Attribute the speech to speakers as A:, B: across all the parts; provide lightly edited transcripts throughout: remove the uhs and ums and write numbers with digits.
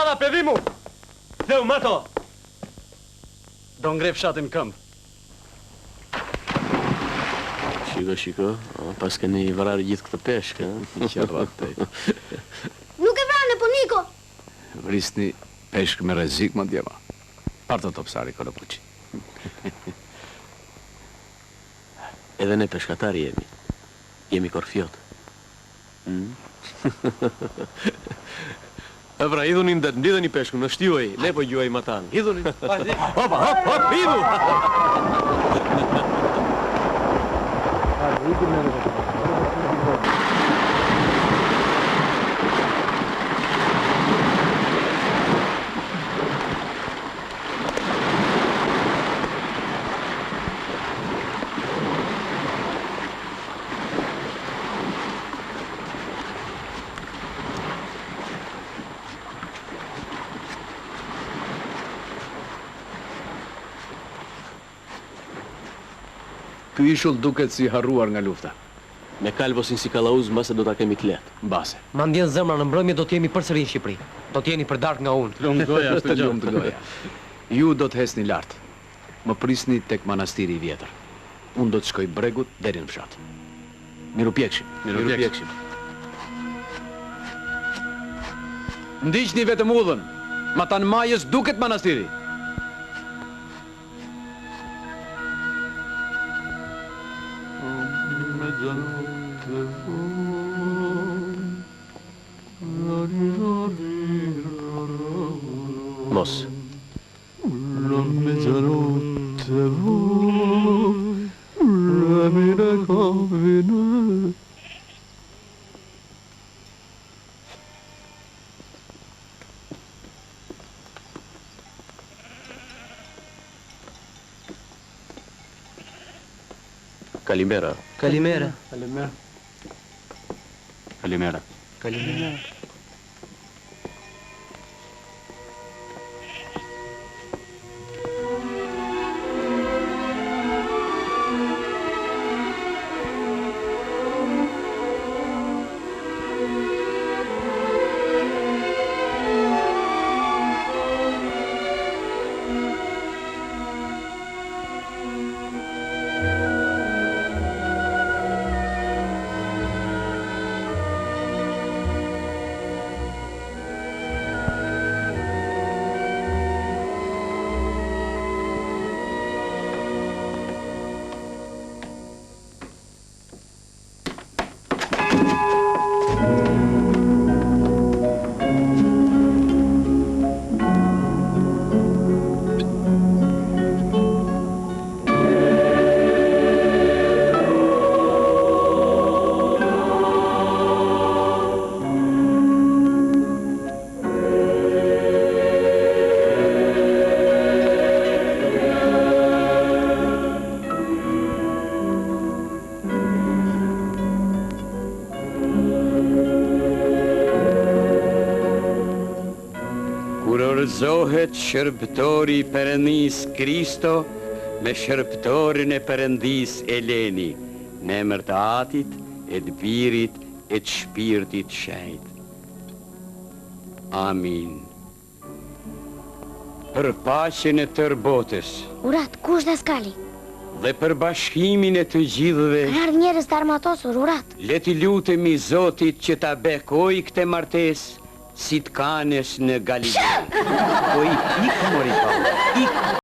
A: ka dha pedimu?
B: Theu, mato!
A: Do ngre fshatin këmbë.
B: Shiko, pas keni vrarë gjithë këtë peshkë,
C: Nuk e vrane, po Niko!
D: Vrisni peshkë me rrezik, më djema. Parto topsari, Kolopuçi.
B: Edhe ne peshkatari jemi. Jemi korfiot. E pra, idhuni ndet, mblidheni peshkun, në shtyuaj, ne po gjuaj matan. Idhuni. Hopa, hop, idhu!
D: Ky ishull duket si harruar nga lufta.
B: Me kalvosin si kalauz, mbase do ta kemi të lehtë.
D: Mbase.
E: Ma ndjen zemra në mbrëmje do t'jemi përsëri në Shqipëri. Do t'jeni për darkë nga unë.
A: Lumë goja,
D: Të lumë të goja. Ju do të hesni lart. Më prisni tek manastiri i vjetër. Unë do të shkoj bregut deri në fshat. Miru pjekshim. Ndiqni vetëm udhën. Matan majës duket manastiri.
B: Mos. Kalimera.
E: Kalimera.
D: Kalimera.
F: Zohet shërbëtori i Perëndis Kristo me shërbëtorin e Perëndis Eleni, në emër të Atit, e të Birit, e të Shpirtit Shenjt. Amin. Për paqen e tërë botës.
C: Urat, kush dhe skali?
F: Dhe për bashkimin e të gjithëve.
C: Kanë ardhur njerëz të armatosur, urat.
F: Le t'i lutemi Zotit që ta bekoj këtë martesë si të Kanes në Galilei. Po ik mori pa, ik.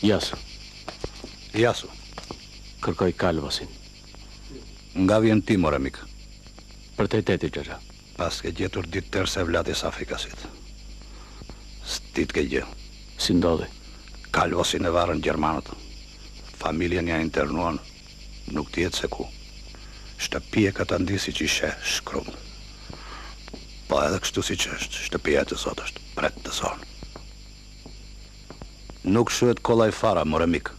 D: Jasu,
G: Jasu,
D: kërkoj Kalvasin.
G: nga vjen ti, more mik?
D: Për te teti, Xhaxha.
G: Pas ke gjetur ditë tërë se Vladis Afrikasit. S'tit ke gjë.
D: Si ndodhi?
G: Kalvosin e varën Gjermanët. Familjen ja internuan, nuk tjetë se ku. Shtëpia ka të ndisi që ishe shkrum. Po edhe kështu si që është, shtëpia e të sot është pret të sonë. Nuk shuhet kollaj fara, more mik.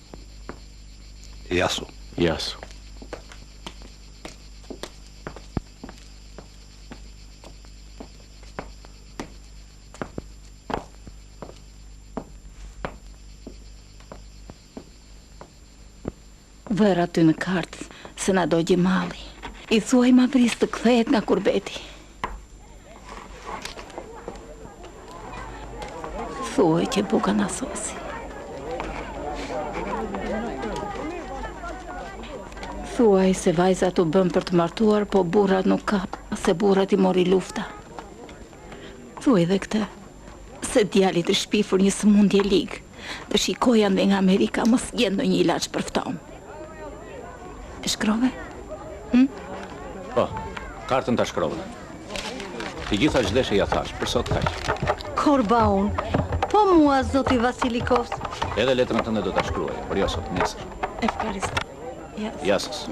G: Jasu.
D: Jasu.
H: Vër aty në kartë se na do Gjemali. I thuaj ma vris të kthehet nga kurbeti. Thuaj që buka na sosi. Thuaj se vajzat u bën për të martuar, po burrat nuk ka, se burrat i mori lufta. Thuaj dhe këtë, se djalit të shpifur një sëmundje ligë, dhe shikoja ndë nga Amerika mos gjen ndonjë ilaç për ftomë. E shkrove?
D: Po, kartën ta shkrova. Të gjitha çdeshe ja thash, për sot kaq.
I: Korbaun, po mua zoti Vasilikovs.
D: Edhe letrën tënde do ta shkruaj, por jo sot, nesër.
H: Efkarist.
D: Jasës.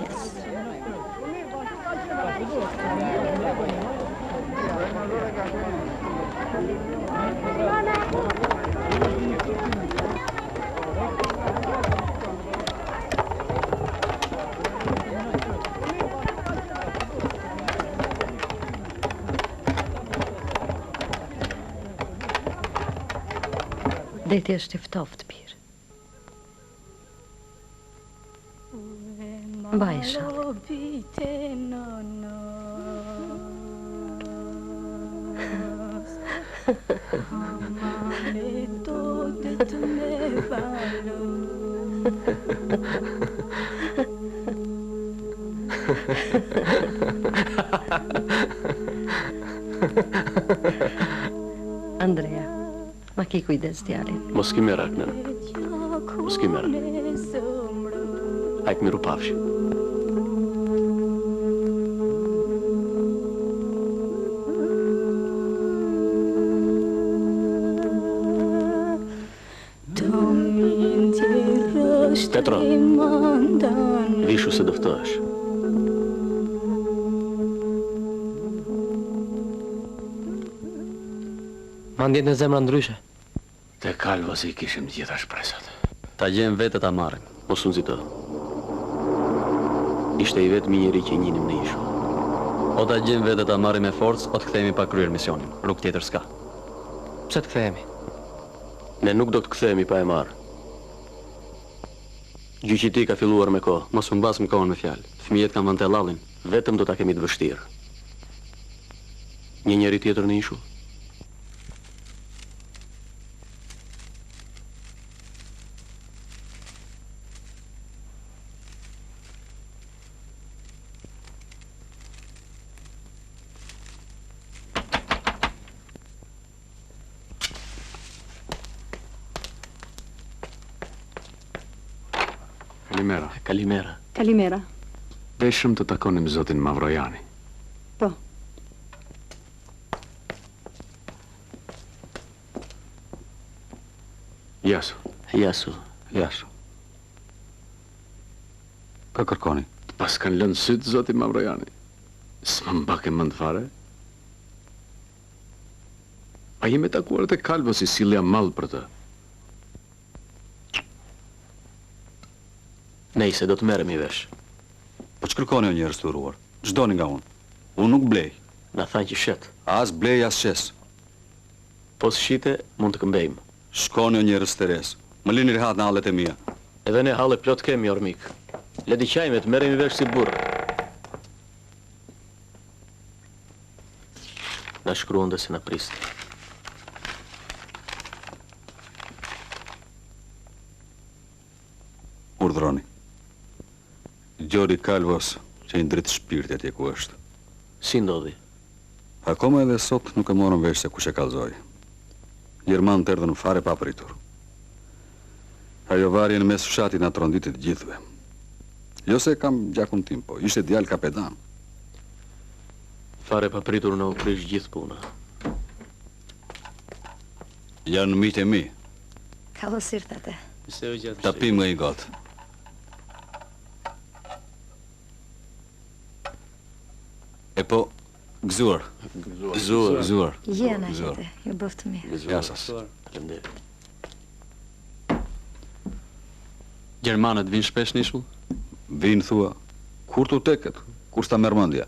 I: Deti është i ftoft, Pir. Mbaj Andrea, ma ki kujdes djalin.
D: Mos ki merak, nëna. Mos ki merak. Hajt miru pafshi. Petro, vishu se dëftohesh.
E: Mandjet në zemra ndryshe.
D: Te Kalvasi i kishim gjitha shpresat.
F: Ta gjem vete ta marrim.
D: Mos unë zito. Ishte i vetë njëri që njinim në ishu.
F: O ta gjem vete ta marrim me forcë, o të kthehemi pa kryer misionin. Rrugë tjetër s'ka.
E: Pse të kthehemi?
D: Ne nuk do të kthehemi pa e marrë. Gjyqiti ka filluar me kohë.
F: Mos u mbas më kohën me fjalë. Fëmijët kanë vënë te llallin.
D: Vetëm do ta kemi të vështirë. Një njeri tjetër në ishu? Kalimera.
F: Kalimera.
I: Kalimera.
D: Deshëm të takonim zotin Mavrojani.
I: Po.
D: Jasu.
F: Jasu.
G: Jasu. Ka kërkoni?
D: Pas kanë lënë sytë zoti Mavrojani. S'më mbake mënd fare. A jemi takuar të Kalvasi silja mall për të.
F: Nejse, do të merremi vesh.
G: Po që kërkoni o njerëz të uruar? Ç'doni nga unë? Unë nuk blej.
F: Na thanë që shet.
G: As blej, as qes.
F: Po s'shite, mund të këmbejmë.
G: Shkoni o njerëz të res. Më lini rehat në hallet e mia.
F: Edhe ne halle plot kemi, ormik. Le di qajme të merremi vesh si burr. Na shkruan dhe se na prist.
G: Urdhroni. Gjori Kalvos, që i ndrit shpirti atje ku është.
B: Si ndodhi?
G: Akoma edhe sot nuk e morën vesh se kush e kallzoi. Gjerman të erdhën fare pa pritur. Ajo varje në mes fshatit na tronditi të gjithëve. Jo se kam gjakun tim, po ishte djalë kapetan.
B: Fare pa pritur në u prish gjithë puna.
G: Janë mitë e mi.
I: Kallos sirtate.
G: Ta pim nga i gotë. E po, gëzuar. Gëzuar.
I: Jena qëte, ju bëftë mi.
G: Jasas.
B: Faleminderit.
A: Gjermanët vinë shpesh në ishull?
G: Vinë thua, kur t'u teket, kur s'ta merr mendja.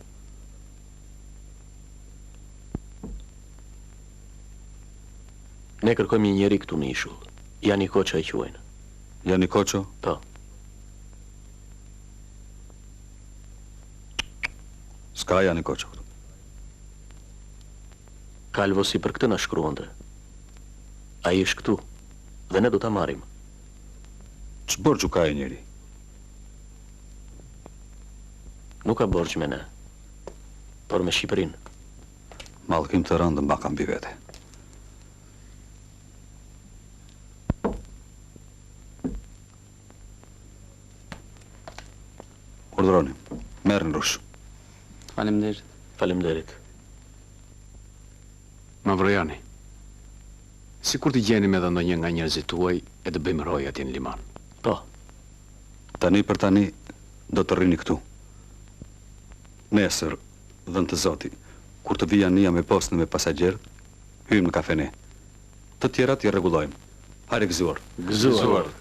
B: Ne kërkojmë një njeri këtu në ishull. Jani Koqa e quajnë.
G: Jani Koqo?
B: Po.
G: S'ka Jani Koqo këtu.
B: Kalvo si për këtë na shkruante. Ai është këtu dhe ne do ta marrim.
G: Ç'borxhu ka e njeri?
B: Nuk ka borxh me ne, por me Shqipërinë.
G: Mallkim të rëndë mbaka mbi vete. Urdhroni, merrni rush.
A: Faleminderit.
B: Faleminderit.
D: Mavrojani, si kur t'i gjenim edhe ndonjë nga njerëzit tuaj e të bëjmë roj atje në liman.
B: Po,
G: Tani për tani do të rrini këtu. Nesër, dhënë të zoti, kur të vija nia me postën me pasagjerë, hyjmë në kafene. Të tjerat i rregullojmë. Hajde gëzuar.
B: gëzuar.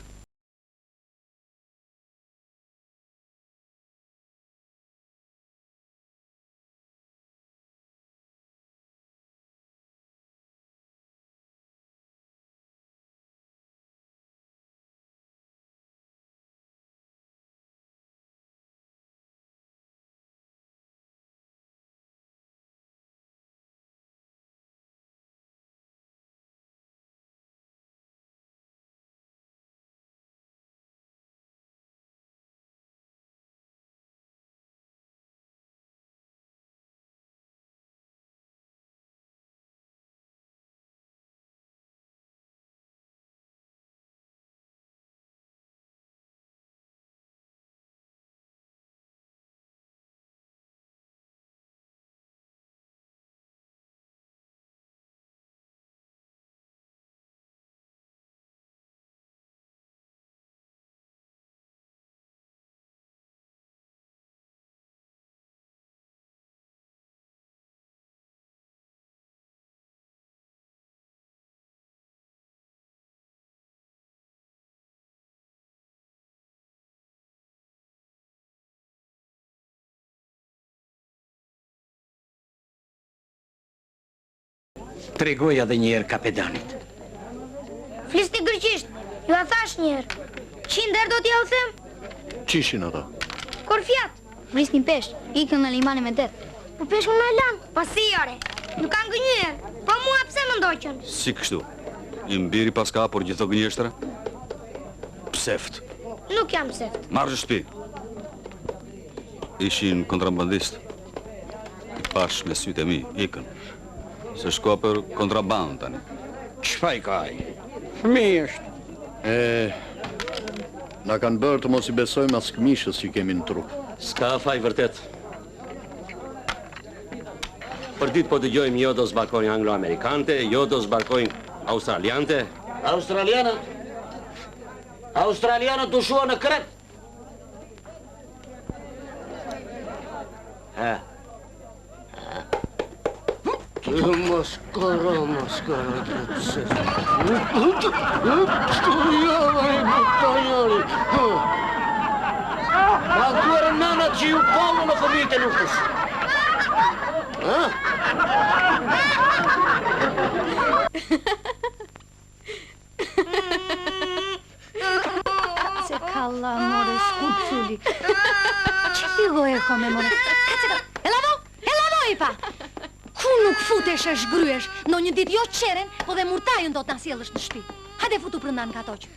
F: Tregoja dhe njerë kapedanit.
C: Flisti gërgjisht, ju a thash njerë. Qinder do t'ja u them?
B: Qishin ato?
C: Kur fjat, vrisnin pesh, ikën në limane me det. Po peshkën me lan, pasi ore. Nuk kanë gënyer, po mua pse më ndoqën?
G: Si kështu? I mbiri pas ka por gjitho gënjeshtra? Pseft.
C: Nuk jam seft.
G: Marrë shtëpi. Ishin kontrabandist. I pash në sytë e mi, ikën. Se shko për kontraband tani.
F: Çfarë ka ai? Fëmijë është.
J: Na kanë bërë të mos i besojmë as këmishës që kemi në trup.
B: S'ka faj vërtet. Për ditë po dëgjojmë jo do zbarkojnë anglo-amerikante, jo do zbarkojnë australiante.
E: Australianët u shua në Kret. Mos koro, Ma duar nanat që ju pollu në fëmijët e luftës.
I: Se kalla, more, s'kuculi. Që ti goje kome, more? E lavo, Ipa! Ku nuk futesh e shgryesh, në një dit jo qeren, po dhe murtajën do t'na sjellësh në shtëpi. Hajde futu prëndan ka toqë.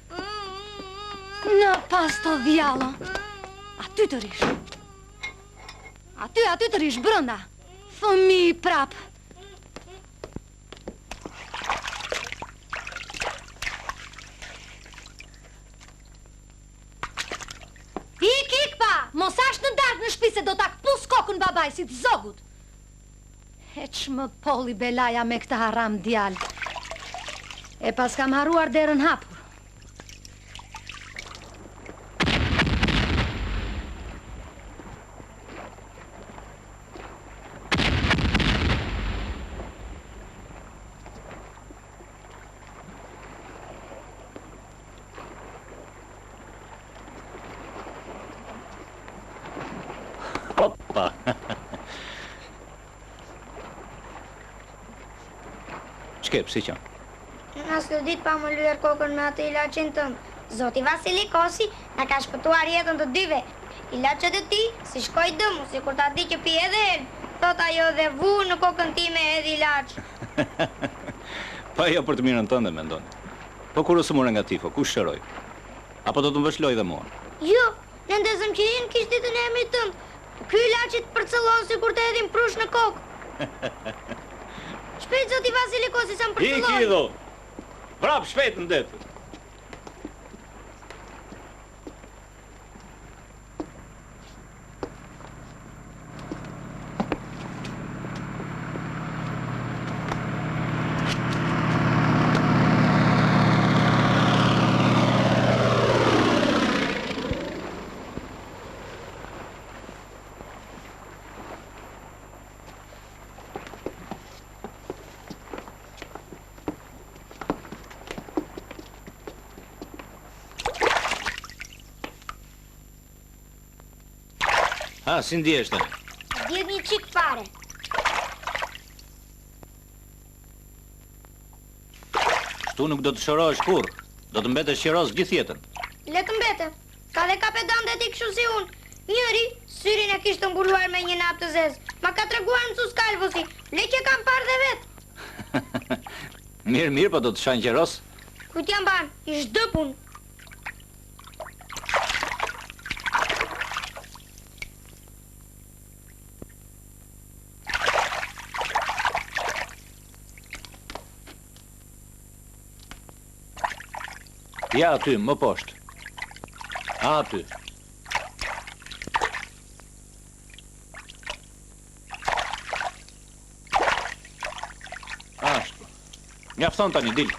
I: Në pas të djallë. Aty të rish. Aty të rish, brënda. Fëmi prap. Ik pa! Mos ashtë në darkë në shtëpi se do ta kpus kokën babaj si të zogut. Heq më polli belaja me këta haram djalë. E pas kam haruar derën hapur.
J: Opa! Shkep, si qanë?
C: Asë ditë pa më lyer kokën me atë ilaçin tënd. Zoti Vasili Kosi na ka shpëtuar jetën të dyve. Ilaçet e tij, si shkoi dëmu, si kur ta di që pi edhe el. Thot ajo dhe vu në kokën time edhe ilaç.
J: Pa jo për të mirën tënde, mendon. Po kur usë more nga tifo, ku shëroj? Apo do të më vëshloj dhe mua?
C: Jo, në ndezëm që jenë kishtë ditën e emri tënd. Ky ilaçit përcëllon si kur të edhim prush në kokë. Shpejt zoti Vasili Kosi sa më përcëllon.
J: Iki idho! Vrap, shpejt në detë! Ha, si ndjesh të?
C: Djedh një qik fare.
J: Shtu nuk do të shërohesh kur. Do të mbetesh qeros gjithë jetën.
C: Le të mbete. Ka dhe kapetan dhe ti kështu si unë. Njëri, syrin e kishtë mbuluar me një nap të zezë. Ma ka treguar në sus kalvosi. Le që kam parë dhe vetë.
J: Mirë, po do të shanë qeros?
C: Kujt jam ban, ish dëpun.
J: Ja aty, më poshtë. Aty. Ashtu. Mjafton tani, dil.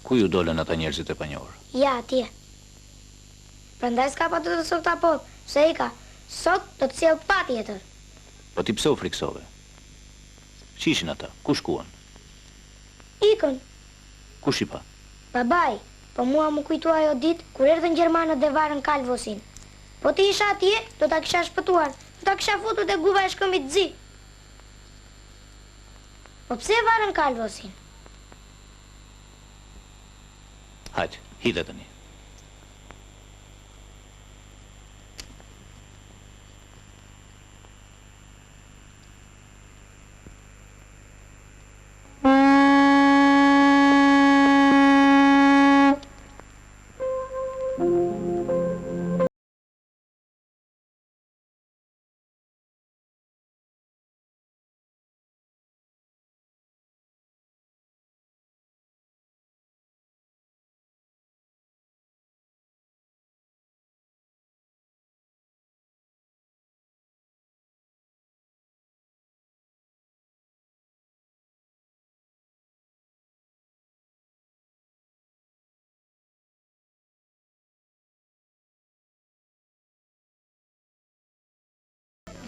J: Ku ju dolen ata njerëzit e panjohur?
C: Ja, atje. Prandaj s'ka pa të sot apo, se i ka. Sot do të sjell pa tjetër.
J: Po ti pse u friksove? Që ishin ata? Ku shkuan?
C: Ikën,
J: Kush i pa?
C: babai, po mua më kujtua ajo ditë kur erdhën gjermanët dhe varën kalvosin. Po ti isha atje, do ta kisha shpëtuar, do ta kisha futur te guva e shkëmbit zi. Po pse varën kalvosin?
J: Hajtë, hidhe tani.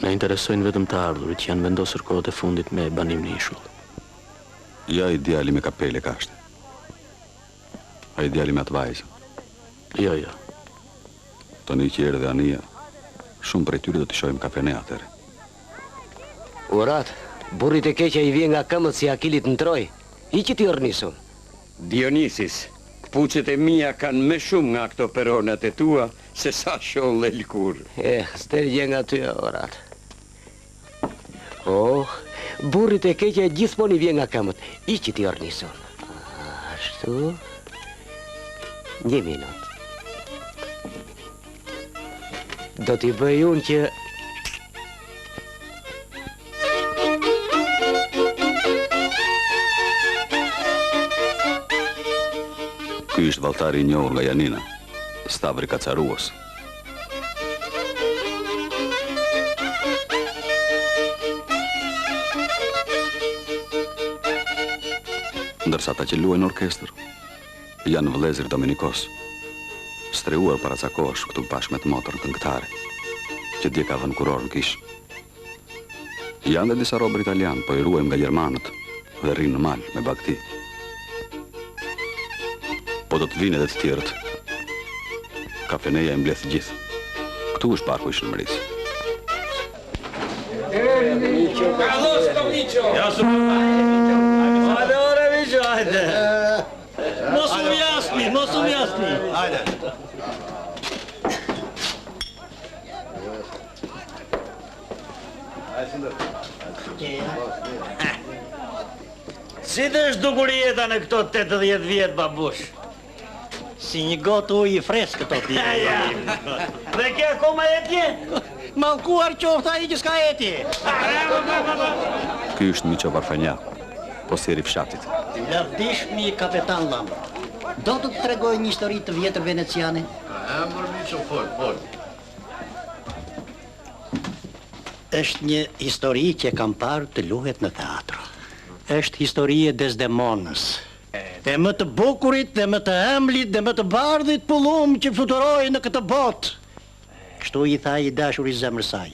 B: Na interesojnë vetëm të ardhurit që janë vendosur kohët e fundit me banim në ishull.
G: Ja i djali me kapele kashte. A i djali me atë vajzën.
B: Jo.
G: Tani që erdhe Ania, shumë prej tyre do t'i shojmë kafene atëre.
E: Urat, burrit e keqja i vjen nga këmbët si Akilit në Troj. Iqi ti Ornison.
F: Dionisis, këpucet e mia kanë më shumë nga këto peronat e tua se sa sholl e lkur.
E: Stergje nga ty orat. Oh, burrit e keqe gjithmonë i vjen nga këmbët. Iqi ti Ornison. Ashtu. Një minut. Do t'i bëj unë që...
G: Ky ishtë valltari i njohur nga Janina, Stavri Kacaruos. Ndërsa ata që luajnë orkestër janë vëllezër Dominikos, streuar paracakohesh këtu bashkë me të motorën këngëtare, që dje ka dhënë kuror në kish. Janë dhe disa robër italian, po i ruajmë nga gjermanët dhe rrinë në mal me bagti. Po do të vinë edhe të tjerët. Kafeneja e mbledh gjithë. Këtu është parku i Shënmërisë.
K: Mos u jasni. Hajde. Si të është dukur jeta në këto 80 vjetë, babush? Si një gotë ujë i freskë këto t'jetë. Dhe ke akoma etje? Mallkuar qofta i që s'ka etje.
G: Ky është Miqo Varfanjaku, posiri fshatit.
K: Lavdishmi i kapetan Lam. Do të të tregoj një histori të vjetër veneciane?
L: Emër Miqo, fol.
K: Është një histori që kam parë të luhet në teatro. Është histori e Desdemonës. E më të bukurit, dhe më të ëmblit, dhe më të bardhit pullum që fluturoi në këtë botë. Kështu i tha i dashur i zemrës saj.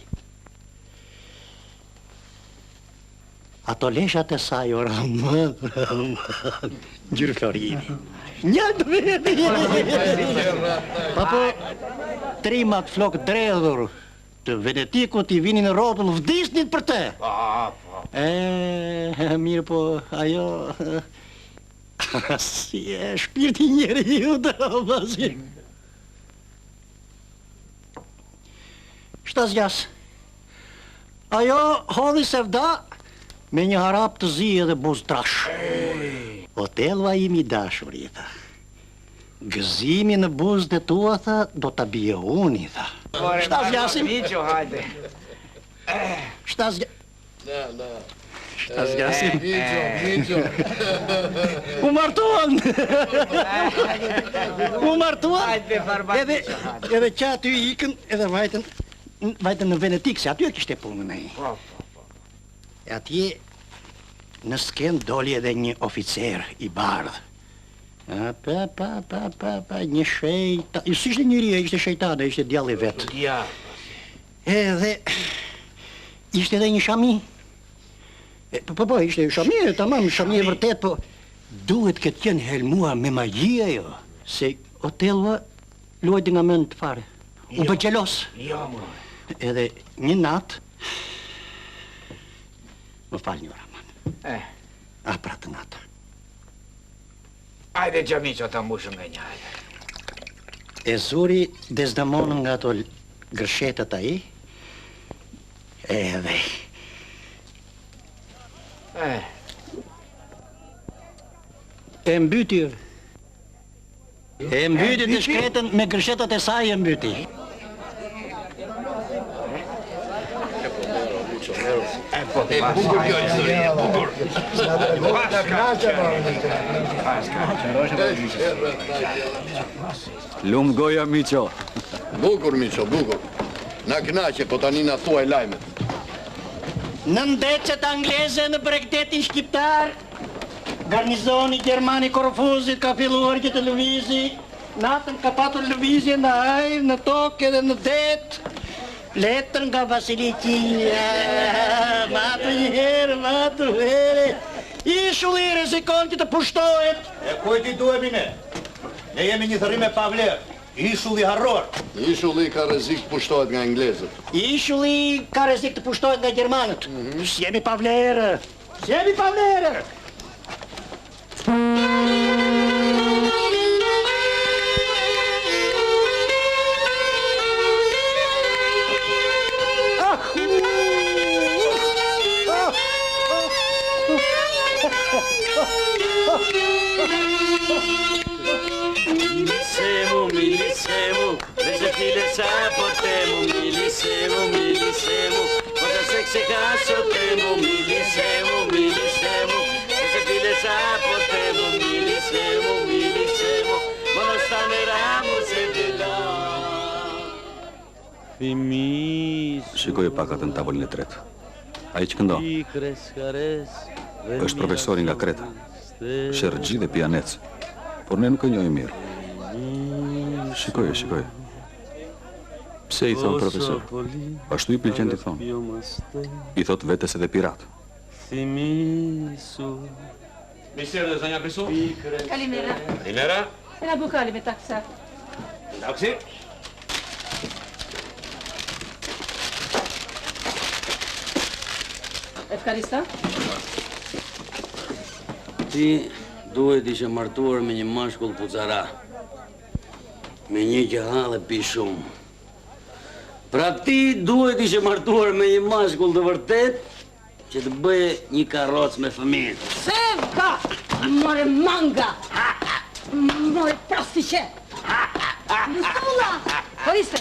K: Ato leshat e saj o Ramon, gjyrë Florini. Një të veti. Papo, trimat flok dredhur të Venetikut i vinin në rrotull vdisnit për te. Mirë po, ajo... Si e shpirti njeri ju të obasi. Shtazjas, ajo hodhi sevda me një harap të zi edhe buz trash. Otelva imi dashur, i tha. Gëzimi në buz dhe tua, tha, do të bje unë, i tha. Shtazjasim.
M: Miqo, hajde.
K: Shtazjasim.
L: Miqo.
K: U martuan. Edhe që aty ikën edhe vajtën në Venetik, se aty e kishte punën e. E atje në sken doli edhe një oficer i bardh. Një shejta... Si ishte njëri, ishte shejtane, ishte djalli vetë. Edhe... Ishte edhe një shami. Po, ishte shami, tamam, shami e vërtet, po... Duhet këtë qenë helmua me magjia jo, se Otelva luajti nga mend të fare. U bë gjelos. Edhe një natë... Më falë një Raman. Pra të natë.
M: Ajde Gjamiqo të mbushëm nga një hajde.
K: E zuri Desdemonën nga ato gërshetet a i, edhe... E mbyti. E mbyti të shkretën me gërshetet e saj e mbyti.
L: Bukur kjo historie, bukur.
G: Lum goja, Miqo.
L: Bukur, Miqo, bukur. Na knaqe, po tani na thuaj lajmet.
K: Në ndeqet angleze në bregdetin shqiptar, garnizoni Gjermani Korfuzit ka filluar që të lëvizi, natën ka patur lëvizje në ajër, në tokë edhe në det, letër nga Vasili Qinja, matu njëherë, ishulli rezikon që të pushtohet.
N: E kujti duhemi ne? Ne jemi një thërrim e pavlerë. Ishulli harror.
L: Ishulli ka rrezik të pushtohet nga anglezët.
K: Ishulli ka rrezik të pushtohet nga gjermanët. S'jemi pavlerë.
G: Shikoj pak atë në tavolin e tretë. Ai që këndon është profesori nga Kreta. Shërgji dhe pianec. Por ne nuk e njohim mirë. Shikoj.
B: Pse i thon profesor?
G: Ashtu i pëlqen t'i thon. I thot vetes edhe pirat.
J: Mishterë dhe zanja Krisu?
I: Kalimera.
J: Kalimera?
H: Ένα μπουκάλι με τάξα.
J: Εντάξει.
H: Ευχαριστώ.
E: Ti duhet ishe martuar me një mashkull pucara. Me një që ha dhe pi shumë. Pra ti duhet ishe martuar me një mashkull të vërtet që të bëje një karrocë me fëmijën.
H: Sevka! More manga! More prostiqe! Mësulla! Koriste!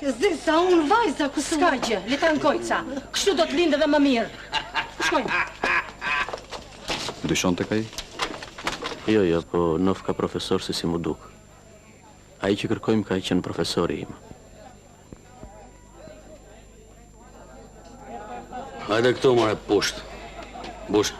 H: Këzdi sa unë vajza ku s'ka gjë, letan kojca. Kështu do të lindë dhe më mirë. Shkojnë.
G: Dyshon të kaj?
B: Jo, po nof ka profesor si mu duk. Ai që kërkojmë ka qenë profesori im.
E: Hajde këto more pusht. Bush.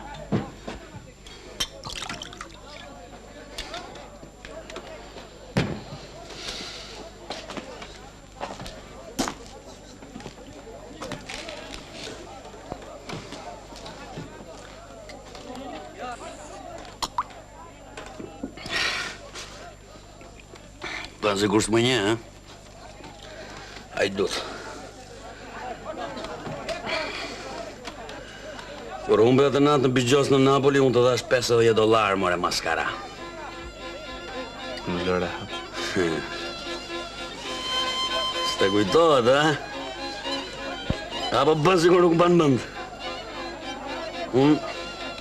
E: Pa sigur s'më një, ha? Hajdut. Kur humbe atë natë në bigjos në Napoli, unë të dhash $50, more maskara.
B: Më lëre hapë.
E: S'te kujtohet, ha? Apo bën sigur nuk ban mend. Unë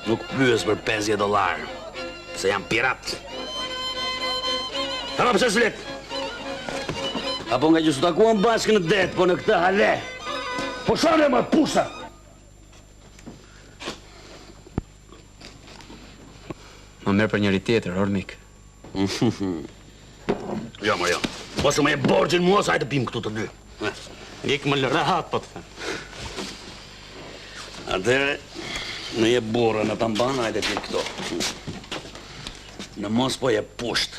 E: nuk pyes për $50, se jam pirat. Apo pëse s'let? Apo nga që s'u takuan bashkë në det, po në këtë hale. Po shone më pusha!
A: Më merë për njëri tjetër, Ormik.
E: Jo, jo. Mos më e borgjën mua, sa hajtë pim këtu të dy.
J: Ngik më lëre hatë, po të them.
E: Atëre, në je borë në të mbanë, hajtë pim këto. Në mos po je pusht.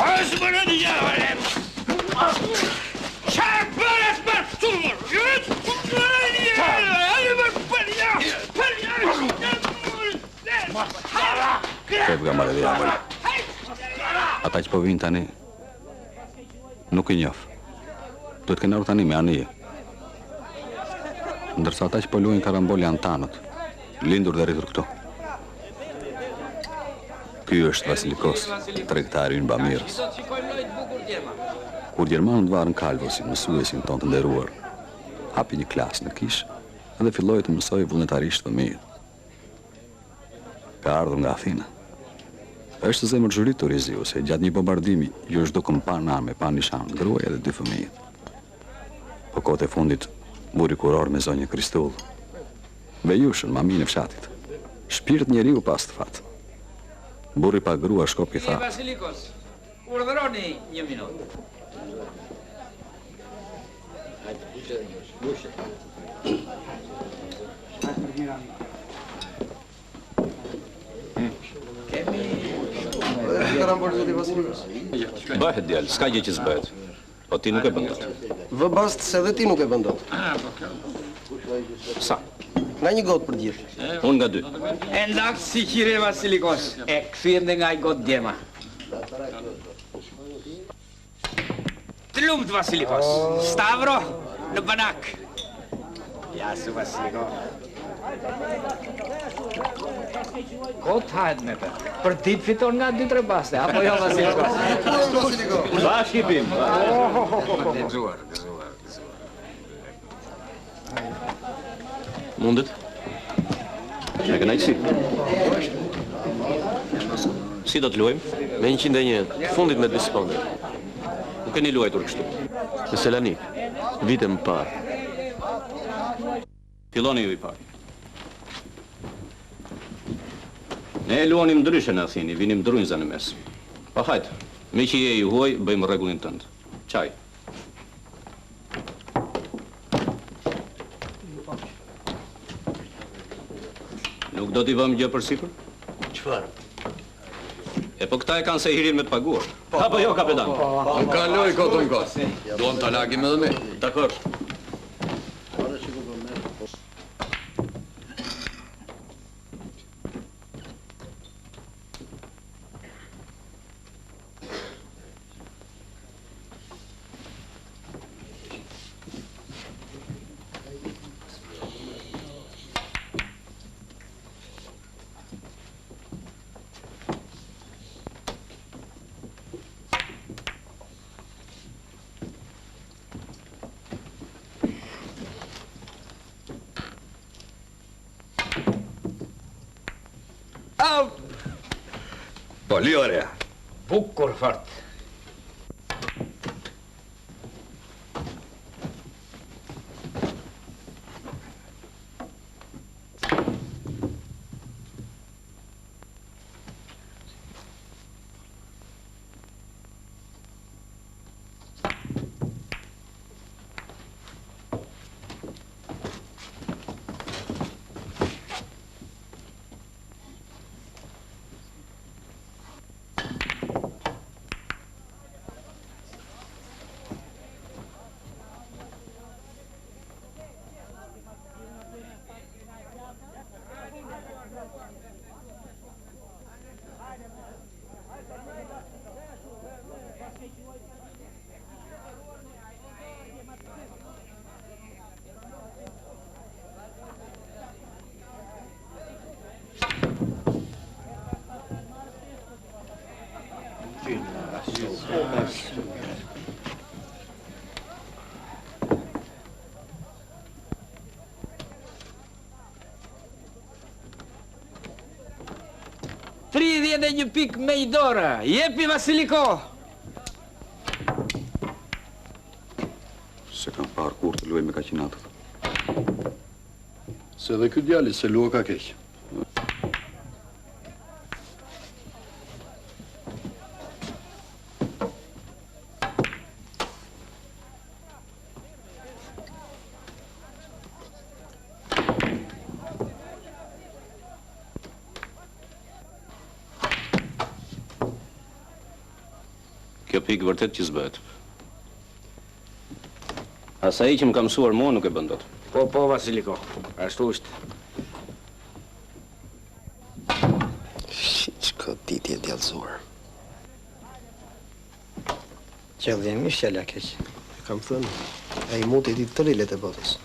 E: Asë më në të gjavë, Qarë bërës më turë?
G: Shef nga marrë dhe jamëllë. Ata që po vinë tani, nuk i njof. Duhet kënë arru tani me anije. Ndërsa ata që po luajnë karambol janë tanët, lindur dhe rritur këtu. Ky është Vasilikos, tregtari ynë Bamirës. Kur Gjermanët varën Kalvosin, mësuesin ton të nderuar, hapi një klasë në Kish dhe filloi të mësoj vullnetarisht fëmijët. Ka ardhur nga Athina. Është zemër zhuritur i Ziu, se gjatë një bombardimi ju është dukën pa arme, pa nishan, gruaja dhe 2 fëmijët. Po kohët e fundit, buri kuror me zonjë Kristull. Vejushën, maminë e fshatit. Shpirt njeriu pas të fat. Burri pa grua shkop i tha.
M: Vasilikos, urdhëroni 1 minutë.
J: Bëhet djalë, s'ka gjë që s'bëhet. Po ti nuk e bën dot.
O: Vë bast se dhe ti nuk e bën dot.
J: Sa?
O: Nga një gotë për gjithë.
J: Unë nga 2.
M: E ndakë si qire Vasilikos, e këthirë dhe nga i gotë djema. Të lumt, Vasilikos. Stavro, në banak. Jasu, Vasilikos. Kot hajt me të. Për dit fiton nga 2-3 baste, apo jo, Vasilikos?
J: Bashkë i pim.
M: Gëzuar.
J: Mundet? Me kënaqësi. Si do të luajmë?
B: Me 101, fundit me 2 sekonde.
J: Nuk keni luajtur kështu.
B: Në Selanik, vite më parë.
J: Filloni ju i parë. Ne luanim ndryshe në Athinë, vinim drunjza në mes. Po hajtë, Me që je i huaj, bëjmë rregullin tënd. Çaj. Nuk do t'i vëmë gjë përsipër?
B: Çfarë?
J: E po këta e kanë se hirin me të paguar. Apo jo, kapetan?
L: Më kaloj kotën kot. Duam ta lagim edhe ne.
B: Dakor.
L: Po, liorja.
M: Bukur fort. Dhe një pik me i dora. Jepi, Vasiliko!
L: Se kam parë kur të luaj me kaqinatët. Se dhe ky djali se lua ka keq.
J: Kjo pikë vërtet që s'bëhet. Asa i që më ka mësuar mua nuk e bën dot.
M: Po, Vasiliko, ashtu është.
O: Çka ditë e djallëzuar. Qëllimisht fjala keq. Kam thënë, ai muti ditë të rilet e botës.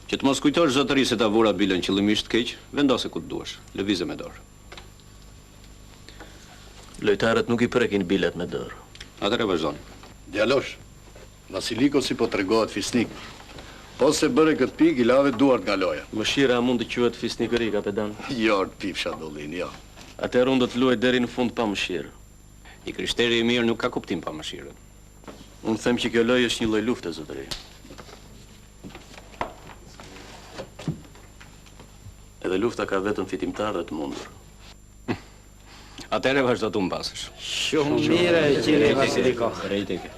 J: Që të mos kujtosh zotëri se ta vura bilën qëllimisht keq, vendose ku të duash, lëvizë me dorë.
B: Lojtarët nuk i prekin bilet me dorë.
J: Atëre vazhdon.
L: Djalosh, Vasiliko si po tregohet fisnik. Po se bëre këtë pikë, i lave duart nga loja.
B: Mëshira mund të quhet fisnikëri, kapetan.
L: Jo, pipsha dollin, jo.
B: Atëherë unë do të luaj deri në fund pa mëshirë.
J: I krishteri i mirë nuk ka kuptim pa mëshirën.
B: Unë them që kjo lojë është një lloj lufte, zotëri. Edhe lufta ka vetëm fitimtarë dhe të mundur.
J: Atëre vazhdo të mbasësh.
M: Shumë mire, qire Vasiliko.
J: Rejtike.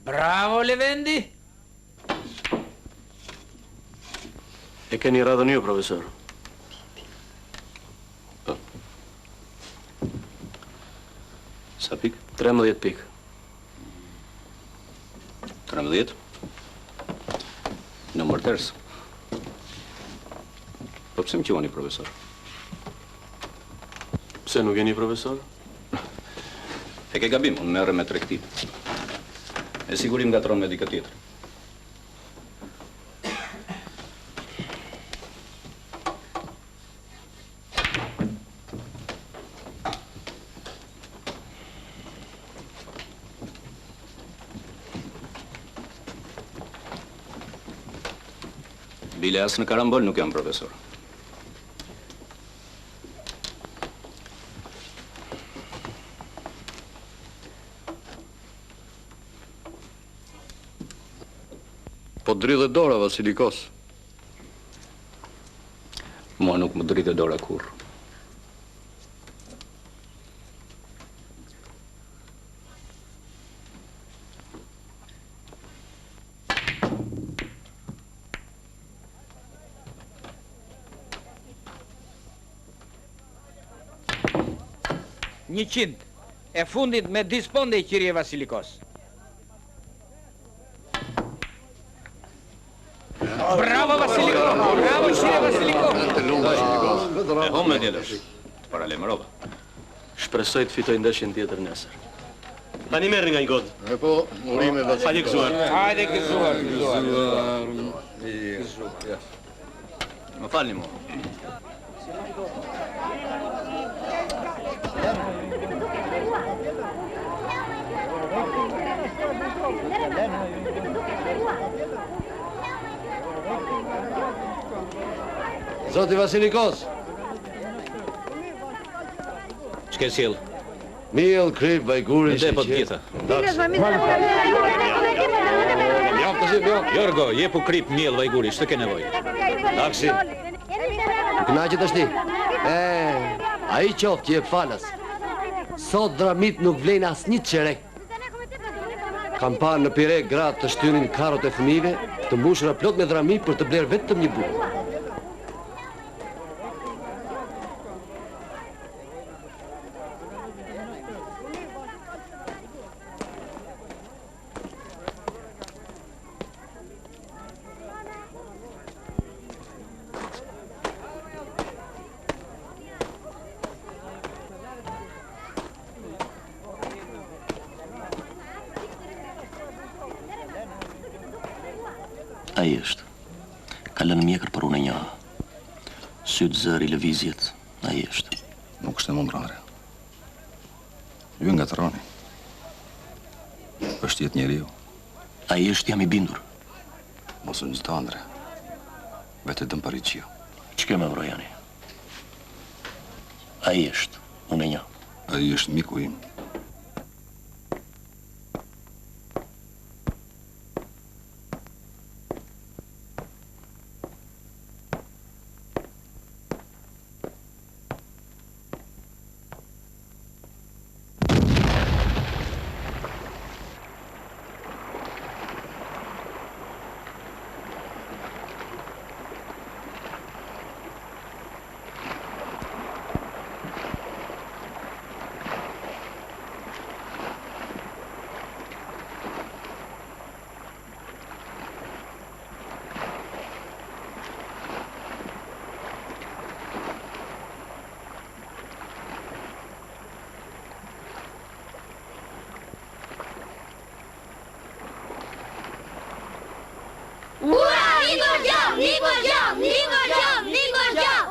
M: Bravo, Levendi!
B: E keni radhën ju, profesor.
J: Sa pik?
B: 13 pik.
J: 13? Numër tërës. Po pse më quani profesor?
B: Pse nuk jeni profesor?
J: E ke gabim, unë merrem me tregti. E sigurim gatron me dikë tjetër. Bile as në karambol nuk jam profesor.
L: Po dridhe dora, Vasilikos.
J: Mua nuk më dridhe dora kur.
M: Një qind, e fundit me disponde i qirje Vasilikos. Bravo Vasiliko, bravo qirje Vasiliko.
J: E hom me tjetësh, të paralemërova.
B: Shpresoj të fitoj ndeshjen tjetër nesër. Tani merri nga një god.
L: E po, urime Vasilikos.
B: Hajde gëzuar.
M: Hajde gëzuar.
J: Më falni mua.
B: Zoti Vasilikos.
J: Ç'ke sjell?
B: Miell, krip, vajguri,
J: Në depo të gjitha.
B: Mjaft të si mjaft.
J: Jorgo, jepu krip, miell, vajguri, ç'të ke nevojë?
B: Taksi. Kënaqet është ti. Ai qoftë jep falas. Sot dramit nuk vlen as një çerek. Kam parë në Pirek gratë të shtynin karrot e fëmijëve, të mbushura plot me drami për të bler vetëm një bukë.
P: Ai është. Ka lënë mjekër për unë një. Sytë zëri lëvizjet, ai është.
G: Nuk është e mund, Andre. Ju nga të rani. është jetë njeriu.
P: Ai është jam I bindur.
G: Mos unë gjithë, Andre. Vete dëmë për I qio.
P: Ç'ke me vrojani? Ai është, unë e një.
G: Ai është miku im.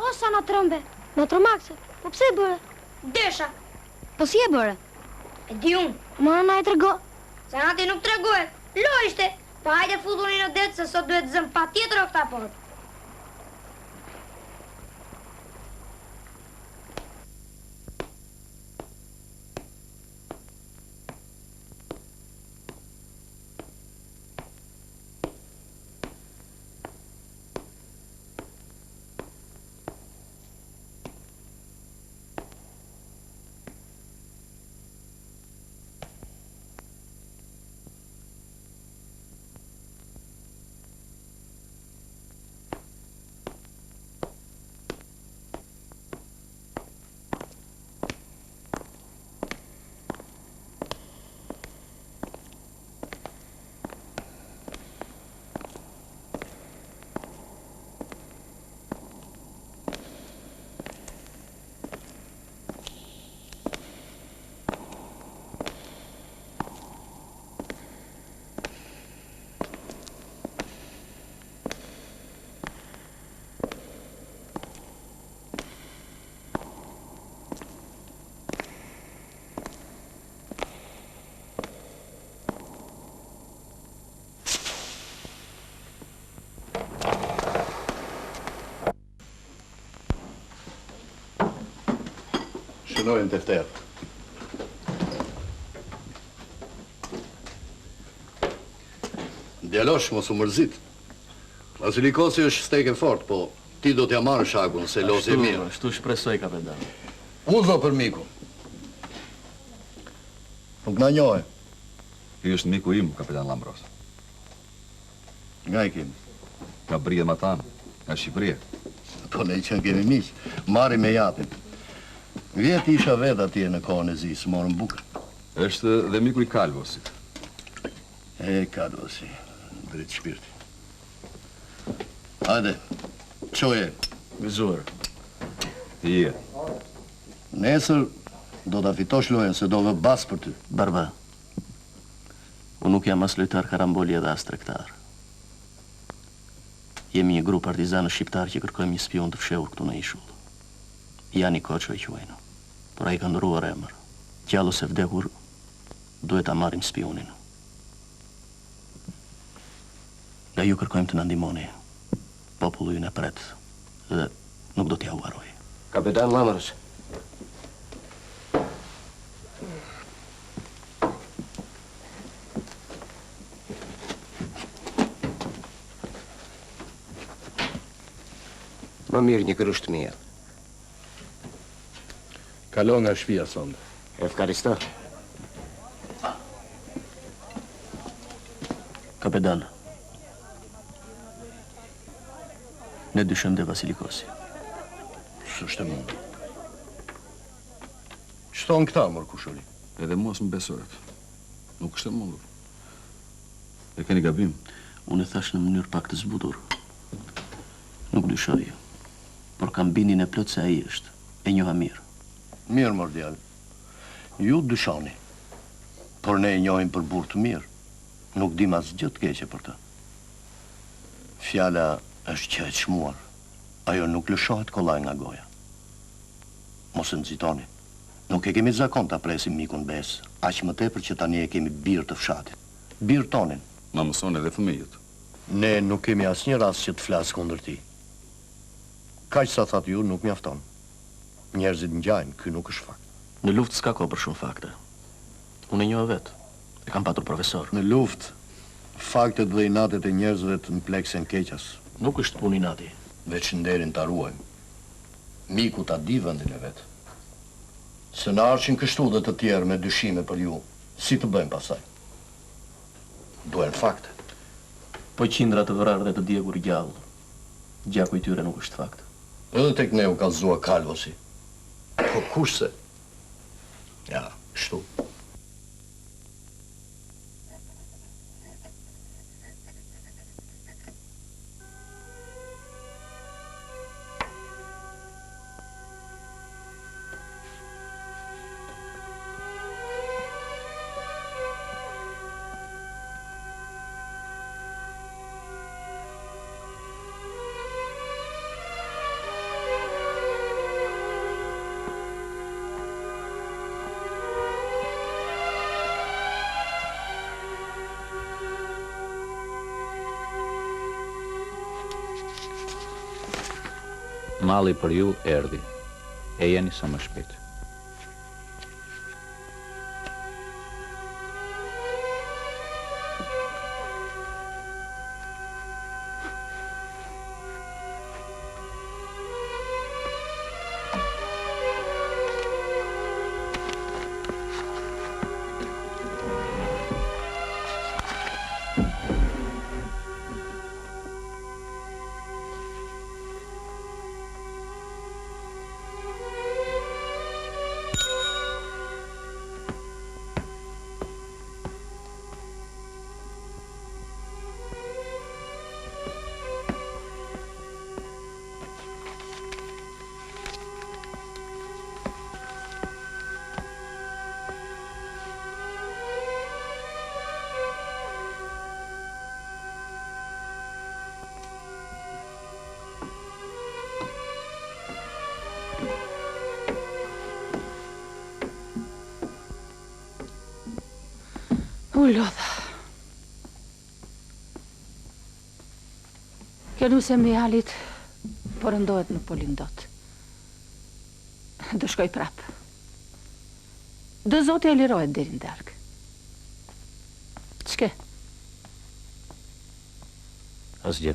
C: O, sa në trëmbe, në trëmakse, po pse e bërë? Desha. Po si e bërë? E di unë. Ma na e trego. Se na ti nuk tregohet, lo ishte. Pa hajde futuni në detë se sot duhet zëmë pa tjetër o këta porë.
L: Shënojnë të fterë. Djalosh, mos u mërzit. Basilikosi është steke fort, po ti do t'ja marrë shakun, se lozi e mirë.
P: Ashtu shpresoj, kapetan.
L: Uzo për miku. Nuk na njohe.
Q: Ky është miku im, kapetan Lambros.
L: Nga i kemi?
Q: Nga Brie Matan, nga Shqipëria.
L: Po ne që kemi miq, marri me japin. Vjet isha vet atje në kohën e zi, së morën bukë.
Q: Është dhe miku i Kalvosit.
L: Kalvosi, drejt shpirti. Hajde, qoje.
P: Gëzuar.
Q: Je.
L: Nesër do t'a fitosh lojën, se do vë bas për ty.
P: Barba, unë nuk jam as lojtar karamboli edhe as tregtar. Jemi një grup partizanë shqiptar që kërkojmë një spion të fshehur këtu në ishull. Jani Koço e quajnë, por ai ka ndëruar emër. Gjallë ose vdekur, duhet ta marrim spionin. Nga ju kërkojmë të na ndihmoni. Populli ju na pret dhe nuk do t'ja uaroj.
B: Kapetan Lambros. Më mirë një kërësht mirë.
L: Kalo nga shtëpia sonde.
B: Efkaristo.
P: Kapetan, ne dyshojmë dhe Vasilikosi.
L: S'është e mundur. Ç'thon këta, mor kushori?
Q: Edhe mua s'më besohet. Nuk është e mundur. E keni gabim.
P: Unë e thash në mënyrë pak të zbutur. Nuk dyshoj, por kam bindjen e plot se ai është. E njoha mirë.
L: Mirë, mor djalë. Ju dyshoni. Por ne e njohim për burr të mirë. Nuk dim asgjë të keqe për të. Fjala është që e çmuar. Ajo nuk lëshohet kollaj nga goja. Mos e nxitoni. Nuk e kemi zakon ta presim mikun bes, aq më tepër që tani e kemi birë të fshatit. Birë tonin.
Q: Ma mëson edhe fëmijët.
L: Ne nuk kemi asnjë rast që të flas kundër ti. Kaq sa thatë ju nuk mjafton. Njerëzit ngjajnë, ky nuk është fakt.
P: Në luftë s'ka kohë për shumë fakte. Unë e njoh vetë. E kam patur profesor.
L: Në luftë, faktet dhe inatet e njerëzve të mpleksen keqas.
P: Nuk është punë inati.
L: Veç nderin ta ruajmë. Miku ta di vendin e vet. Se në arshin kështu dhe të tjerë me dyshime për ju, si të bëjmë pasaj? Duhen fakte.
P: Po qindra të vrarë dhe të djegur gjallë, gjaku i tyre nuk është fakt.
L: Edhe tek ne u kallëzua Kalvosi. Po kushse? Ja, kështu.
J: Malli për ju erdhi. E jeni sa më shpejt.
H: U lodha. Kjo nuse mjalit, por ndohet në Polindot. Do shkoj prap. Do zoti e lirohet deri në darkë. Ç'ke?
J: Asgjë.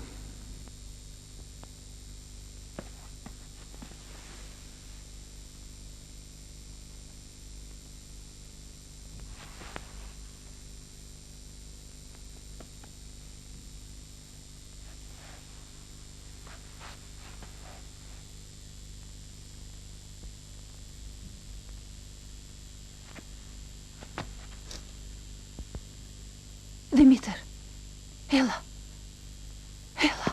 H: Dimitër, Hela. Hela.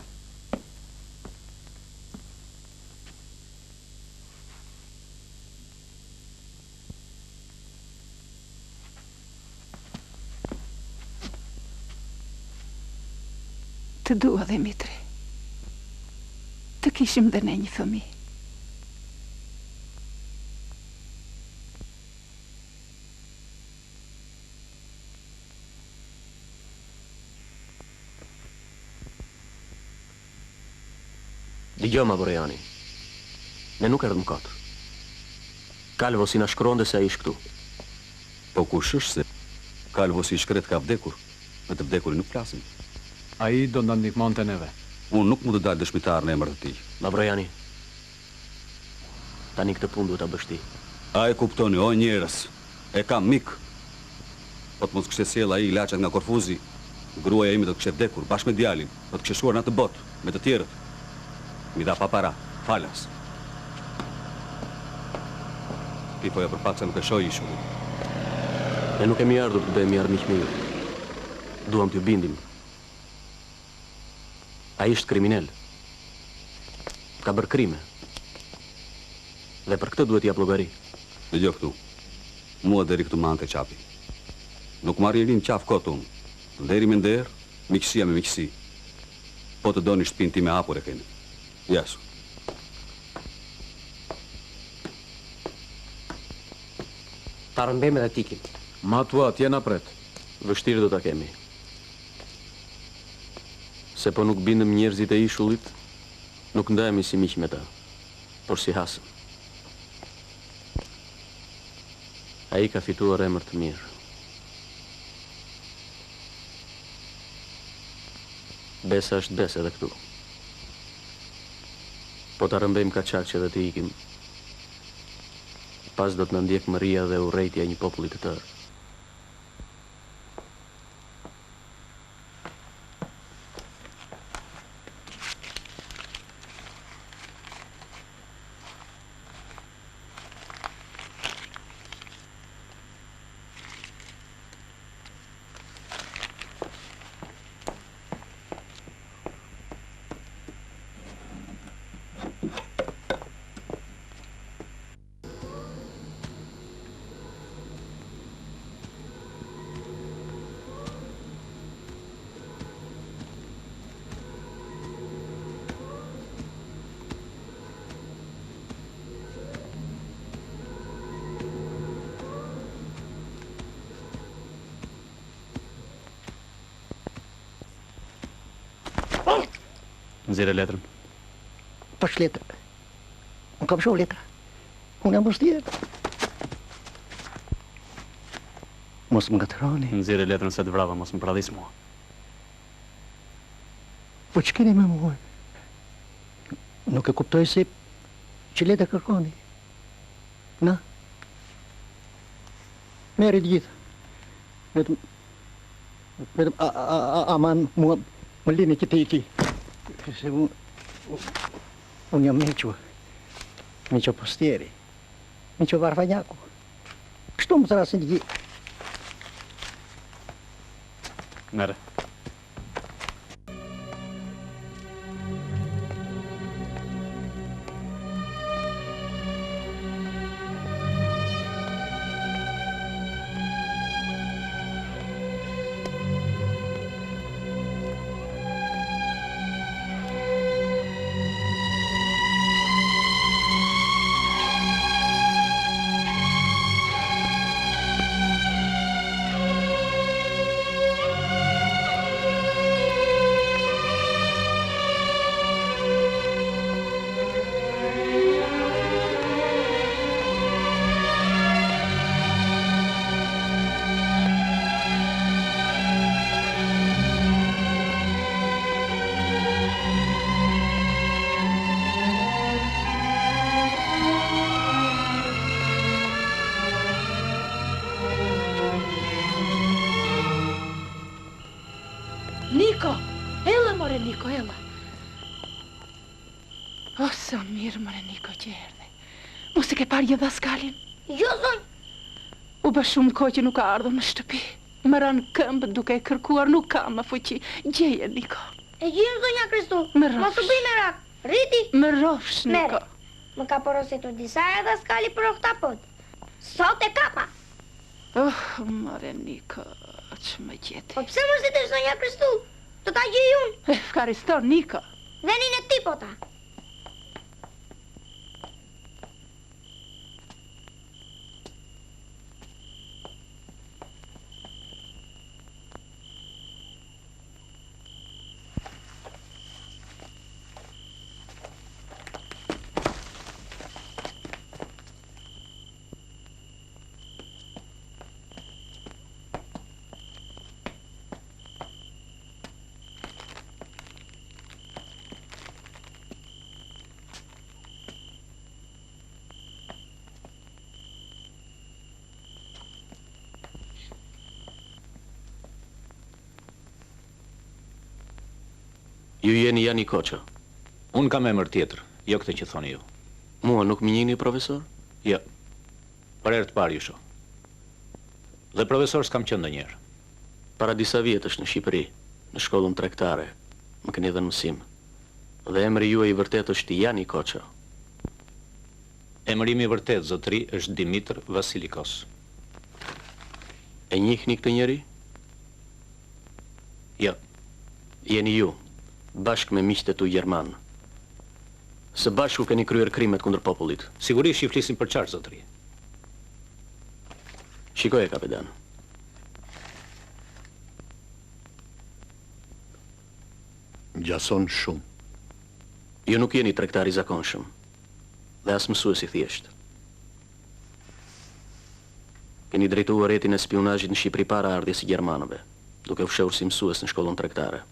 H: Të dua, Dimitri. Të kishim dhe ne një fëmijë.
P: Dëgjoj ma Borjani, ne nuk erdhëm katër. Kalvo si na shkronde se a ish këtu.
D: Po kush është se Kalvo si shkret ka vdekur, me të vdekurin nuk flasim. A i do në ndihmonte neve. Unë nuk mu të dalë dëshmitar në emër të ti.
P: Ma Borjani, tani këtë punë duhet ta bësh ti.
D: A e kuptoni, o njerës, e kam mik. Po të mos kështë sjell ai ilaçat nga Korfuzi, gruaja ime do të kështë vdekur, bashkë me djalin, do të kështë shuar në atë botë, me të tjerët. Mi dha pa para, falas. Ti poja për pak se nuk e shoj ishu.
P: Ne nuk kemi ardhur të bëhemi armiq me ju. Duam t'ju bindim. Ai është kriminal. Ka bërë krime. Dhe për këtë duhet t'jap llogari.
D: Dëgjoj këtu. Mua deri këtu mante qapi. Nuk marr i rin qaf kot unë. Deri me nder, miqësia me miqësi. Po të doni shtëpinë time hapur e keni. Jasu.
P: Ta rëmbem edhe tikim.
D: Ma tua, tjena pret.
P: Vështirë do ta kemi. Se po nuk bindëm njerëzit e ishullit, nuk ndajemi si miq me ta, por si hasëm. Ai ka fituar emër të mirë. Besa është besë edhe këtu. Po ta rëmbejmë kaçak që dhe të ikim, pas do të na ndjek mëria dhe urrejtja e një populli të tërë. Nxjerrë letrën.
K: Pash letrë. Unë kam shoh letra. Unë jam vështirë. Mos më ngatroni.
P: Nxjerrë letrën se të vrava, mos më pradhis mua.
K: Po që keni me mua? Nuk e kuptoj se që letra kërkoni. Na? Merri të gjitha. Vetëm aman mua më lini që të iki. Se unë jam Miqo Postieri, Miqo Varfanjaku. Kështu më thrasin të gjithë.
P: Merë.
H: që erdhe. Mos e ke parë një dhaskalin?
C: Jo, zonjë.
H: U bë shumë kohë që nuk ka ardhur në shtëpi. Më ranë këmbë duke e kërkuar, nuk ka më fuqi. Gjeje, Niko.
C: E gjim, zonja Kristu.
H: Më rrofsh.
C: Mos u bëj merak. Rriti.
H: Më rrofsh, Niko.
C: Më ka porositur disa e dhaskali për oktapot. Sot e kapa.
H: More, Niko, që më gjeti.
C: Po pse mos i të zonja Kristu? Të ta gjej unë.
H: Fkariston, Niko.
C: Venin e tipota.
P: Ju jeni Jani Koço.
J: Unë kam emër tjetër, jo këtë që thoni ju.
P: Mua nuk më njihni, profesor?
J: Jo. Për herë të parë ju shoh. Dhe profesor s'kam qenë ndonjëherë.
P: Para disa vjetësh në Shqipëri, në shkollën tregtare, më keni dhënë mësim. Dhe emri juaj i vërtet është Jani Koço.
J: Emri im i vërtet, zotëri, është Dimitër Vasilikos.
P: E njihni këtë njeri?
J: Jo.
P: Jeni ju, bashkë me miqtë e tu Gjerman. Së bashku keni kryer krimet kundër popullit.
J: Sigurisht i flisin për çfarë, zotëri.
P: Shikoje, kapitan.
G: Gjason shumë.
P: Ju nuk jeni tregtar i zakonshëm, dhe as mësues i thjesht. Keni drejtuar rrjetin e spionazhit në Shqipëri para ardhjes së gjermanëve, duke u fshehur si mësues në shkollën tregtare.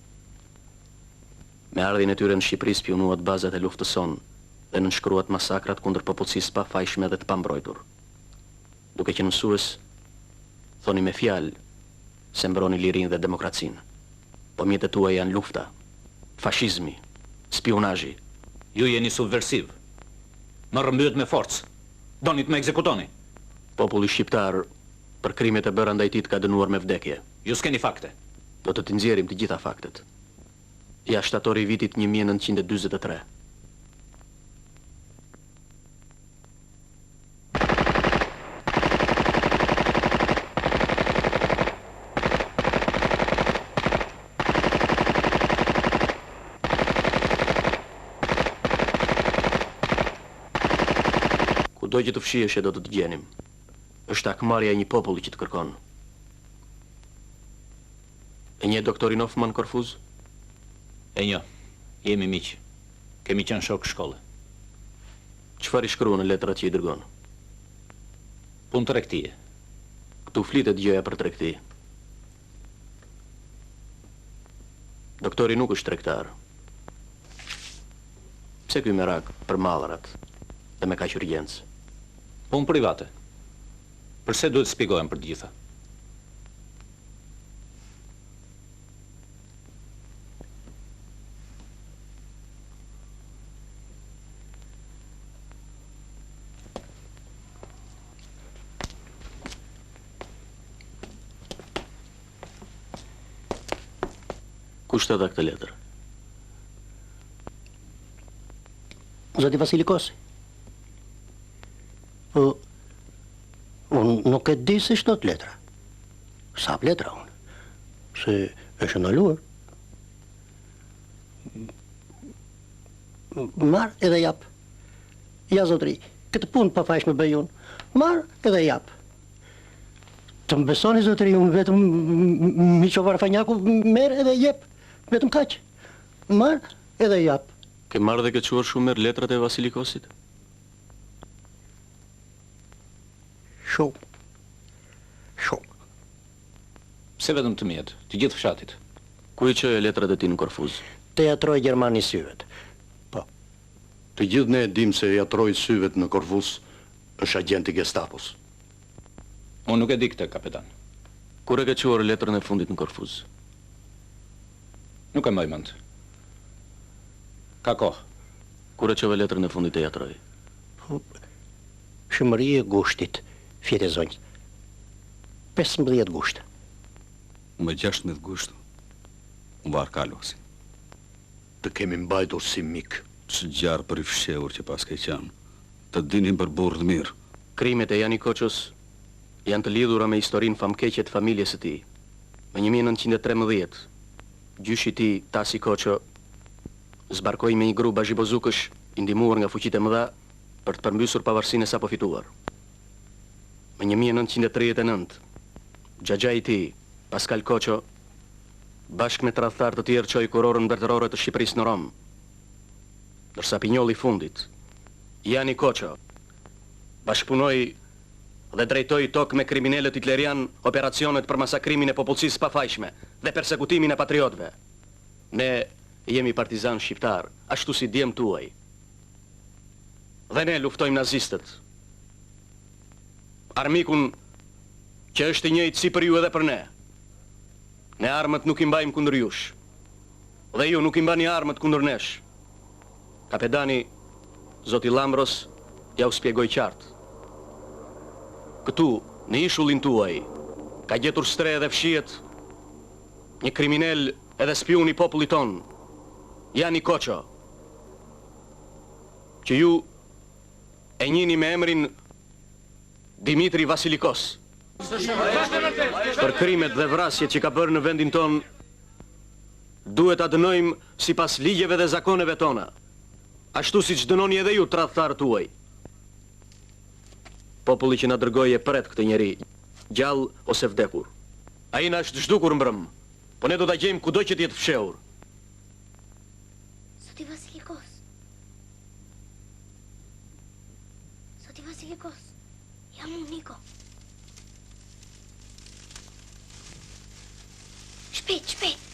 P: Me ardhjen e tyre në Shqipëri spionuat bazat e luftës sonë dhe nënshkruat masakrat kundër popullsisë pa fajshme dhe të pambrojtur. Duke qenë mësues, thoni me fjalë se mbroni lirinë dhe demokracinë. Po mjetet tuaja janë lufta, fashizmi, spionazhi.
J: Ju jeni subversiv. Më rrëmbyer me forcë. Doni të më ekzekutoni.
P: Populli shqiptar për krimet e bëra ndaj tij ka dënuar me vdekje.
J: Ju s'keni fakte.
P: Do të t'i nxjerrim të gjitha faktet. Ja shtatori i vitit 1943. Kudo që të fshihesh do të të gjenim. Është akmarrja e një populli që të kërkon. E një doktorin Hoffman Korfuz?
J: E një, jemi miq. Kemi qenë shok shkolle.
P: Çfarë i shkruan në letrat që i dërgon?
J: Punë tregtie.
P: Këtu flitet gjëja për tregti. Doktori nuk është tregtar. Pse ky merak për mallrat dhe me kaq urgjencë?
J: Punë private. Përse duhet të shpjegohem për të gjitha?
P: Kush të dha këtë letër?
K: Zoti Vasilikosi. Unë nuk e di se shtot letra. Sap letra unë. Se e shënaluar. Marr edhe jap. Ja, zotri, këtë punë pa fajshme bëj unë. Marr edhe jap. Të më besoni, zotri, unë vetëm Miqovar Fanjaku merr edhe jep. Vetëm kaq. Marr edhe jap.
P: Ke marrë dhe ke quar shumë merë letrat e Vasilikosit?
K: Shumë. Shumë.
J: Pse vetëm të mjetë, të gjithë fshatit?
P: Ku i çoje letrat e ti në Korfuz?
K: Teatroj Gjermani syvet. Po.
G: Të gjithë ne e dim se teatroj syvet në Korfuz është agent i Gestapos.
J: Unë nuk e di këtë, kapitan.
P: Kur e ke quar letrën e fundit në Korfuz?
J: Nuk e mbaj mend. Ka kohë.
P: Kur e çove letrën e fundit e teatroj?
K: Shëmëri e gushtit, fjete zonjës. 15 gusht.
D: Me 16 gusht, unë varë Kalvosin.
L: Të kemi mbajtur si mik.
D: Që gjarë për i fshehur që pas ke qanë. Të dinin për burë dhe mirë.
P: Krimet e Jani Koqos janë të lidhura me historinë famkeqe të familjes së tij. Në 1913, gjyshi i tij, Tasi Koqo, zbarkoi me një grup bazhibozukësh i ndihmuar nga fuqitë e mëdha për të përmbysur pavarësinë e sapo fituar. Në 1939, xhaxha i tij, Pascal Koqo, bashkë me tradhtar të tjerë çoi kurorën mbretërore të Shqipërisë në Rom. Ndërsa pinjolli i fundit, Jani Koqo, bashkëpunoi dhe drejtoi tokë me kriminalët hitlerian operacionet për masakrimin e popullsisë pafajshme dhe persekutimin e patriotëve. Ne jemi partizan shqiptar, ashtu si djem tuaj. Dhe ne luftojmë nazistët. Armikun që është i njëjtë si për ju edhe për ne. Ne armët nuk i mbajmë kundër jush. Dhe ju nuk i mbani armët kundër nesh. Kapedani, zoti Lambros, ja u spjegoj qartë. Këtu, në ishullin tuaj, ka gjetur stre dhe fshihet një kriminel edhe spion i popullit ton, Jani Koqo, që ju e njini me emrin Dimitri Vasilikos. Për krimet dhe vrasjet që ka bërë në vendin ton, duhet ta dënojmë sipas ligjeve dhe zakoneve tona, ashtu si që dënoni edhe ju tradhtarët tuaj. Populli që na dërgoi e pret këtë njeri, gjallë ose vdekur. Ai na është zhdukur mbrëm, po ne do ta gjejmë kudo që të jetë fshehur.
C: Zoti Vasilikos. Zoti Vasilikos, jam unë Niko. Shpejt, shpejt.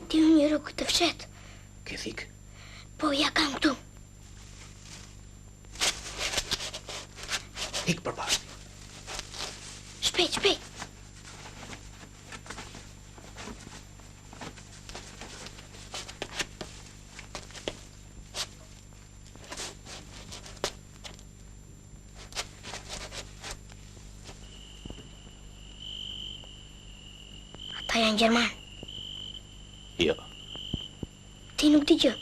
C: Ti unë një rrugë të fshet.
K: Ke thik?
C: Po, ja kam këtu.
K: Hik për pas.
C: Shpejt, shpejt. Ata janë Gjerman.
K: Jo.
C: Ti nuk di gjë.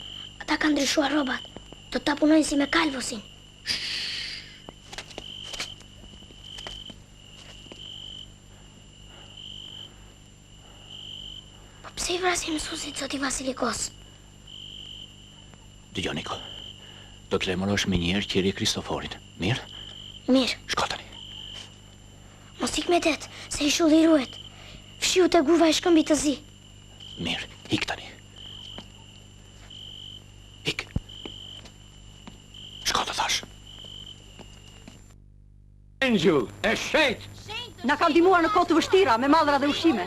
C: Ata kanë ndryshuar rrobat. Do ta punojnë si me Kalvosin. Po pse i vrasin mësuesit zoti Vasilikos?
R: Dëgjoj, Niko. Do të lajmërosh me njëherë qiri Kristoforit. Mirë?
C: Mirë.
R: Shko tani.
C: Mos ik me det, se i shulli ruhet. Fshiu te guva e shkëmbit të zi.
R: Mirë, hik tani. Hik. Shko të thash.
B: Angel, e shejt!
S: Na ka ndihmuar në kohë të vështira me mallra dhe ushqime.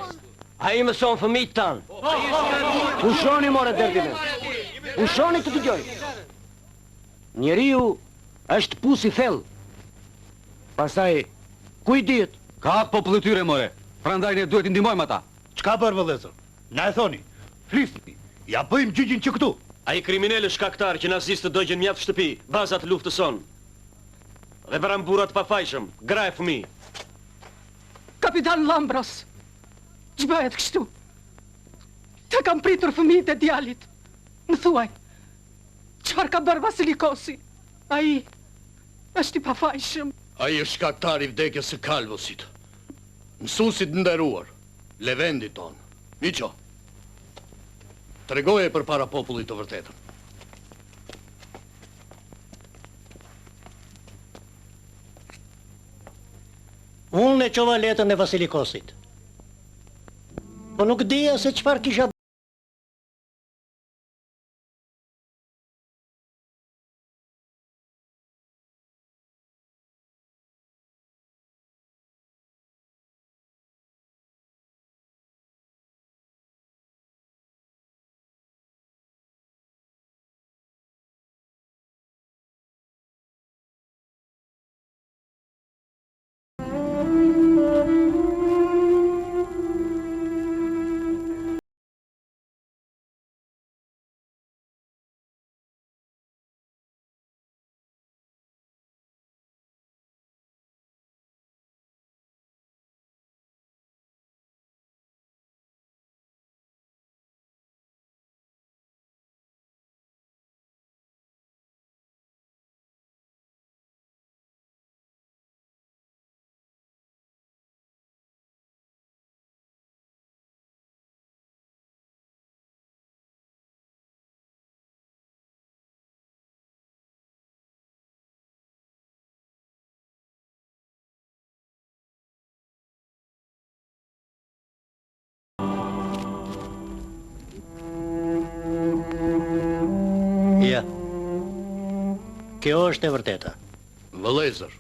B: Ai mëson fëmijët tan. Ushoni more derdhime. Ushoni të dëgjoj. Njeriu është pus i thellë. Pastaj, ku i dihet?
D: Ka populli tyre more. Prandaj ne duhet i ndihmojmë ata.
N: Çka bër vëllezër? Na e thoni, flisni, ja bëjmë gjyqin që këtu.
P: Ai kriminal shkaktar që nazistët dogjen mjaft shtëpi, bazat luftës son. Dhe bëran burrat pafajshëm, gra e fëmijë.
S: Kapitan Lambros, ç'bëhet kështu? Ta kam pritur fëmijët e djalit. Më thuaj, çfarë ka bërë Vasilikosi? Ai është i pafajshëm.
L: Ai është shkaktar i vdekjes së Kalvosit. Mësuesit nderuar, Levendi ton. Miqo, tregoje për para popullit të vërtetën.
K: Unë e qova letën e Vasilikosit. Po nuk dija se çfarë kisha Kjo është e vërteta.
L: Vëllezër,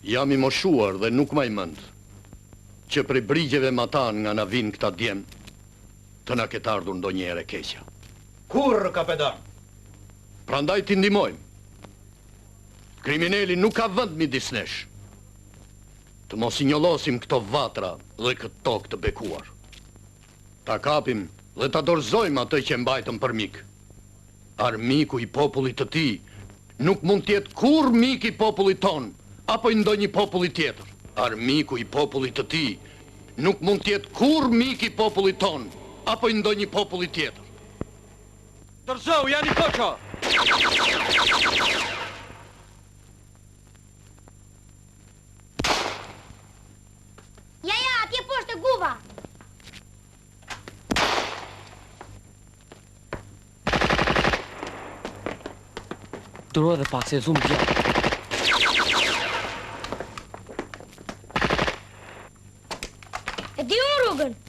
L: jam i moshuar dhe nuk maj mend që prej brigjeve matan nga na vinë këta djem, të na ketë ardhur ndonjëherë e keqja.
N: Kur, kapetan?
L: Prandaj t'i ndihmojmë. Kriminali nuk ka vend midis nesh. Të mos i njollosim këto vatra dhe këtë tokë të bekuar. Ta kapim dhe ta dorëzojmë atë që mbajtëm për mik. Armiku i popullit të tij nuk mund t'jetë kur mik i popullit ton, apo i ndonjë populli tjetër. Armiku i popullit të tij nuk mund t'jetë kur mik i popullit ton, apo i ndonjë populli tjetër.
B: Dorëzou, Jani Koço!
C: Ja, atje poshtë guva!
B: Duro edhe pak se e zumë bjerë.
C: E di unë rrugën!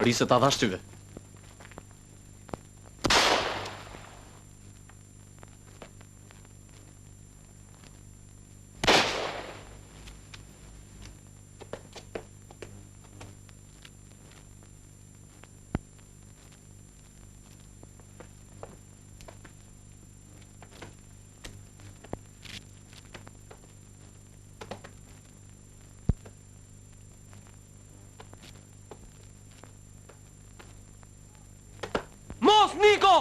P: Risë ta dhash tyve.
B: Mos, Niko!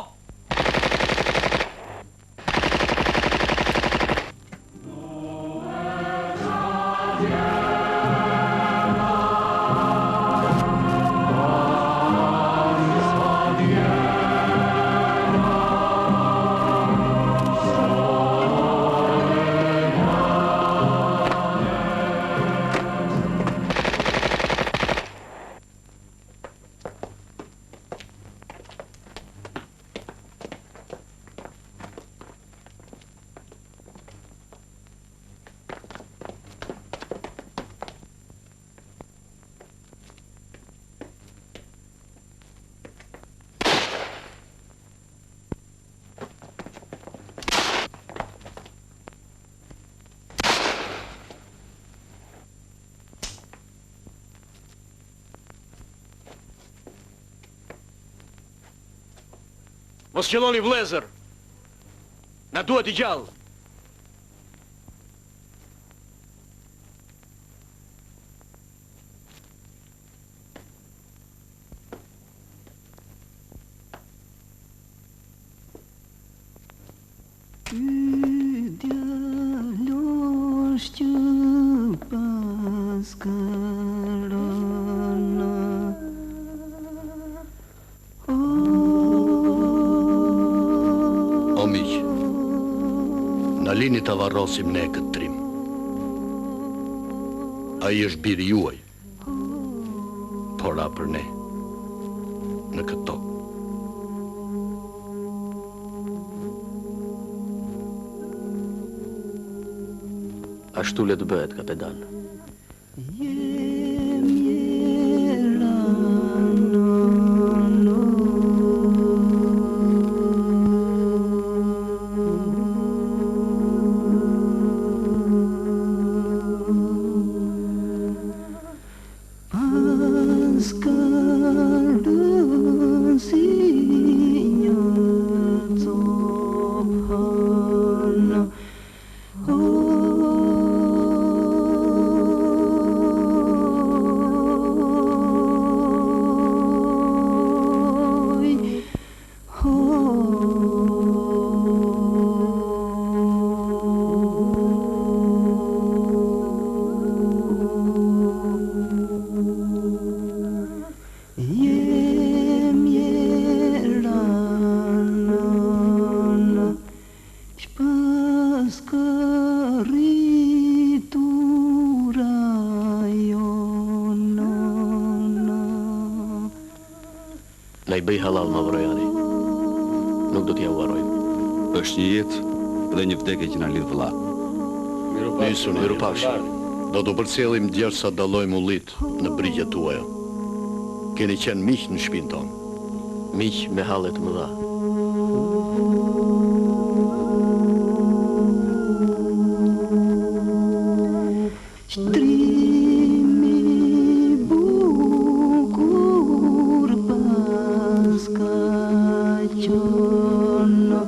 L: Mos qëlloni vlezër. Na duhet i gjallë. O miq, na lini të varrosim ne këtë trim. Ai është biri juaj, por a për ne në këtë tokë.
P: Ashtu le të bëhet, kapetan. Na I bëj halal Mavrojani. Nuk do t'ja uarojmë.
D: Është një jetë dhe një vdekje që na lidh vëlla.
L: Miru pash. Do të përcjellim djersa dallojmë ullit në brigjet tuaja. Keni qenë miq në shtëpinë tonë.
P: Miq me halle të mëdha.
T: Shtrimi bukur pas ka qonë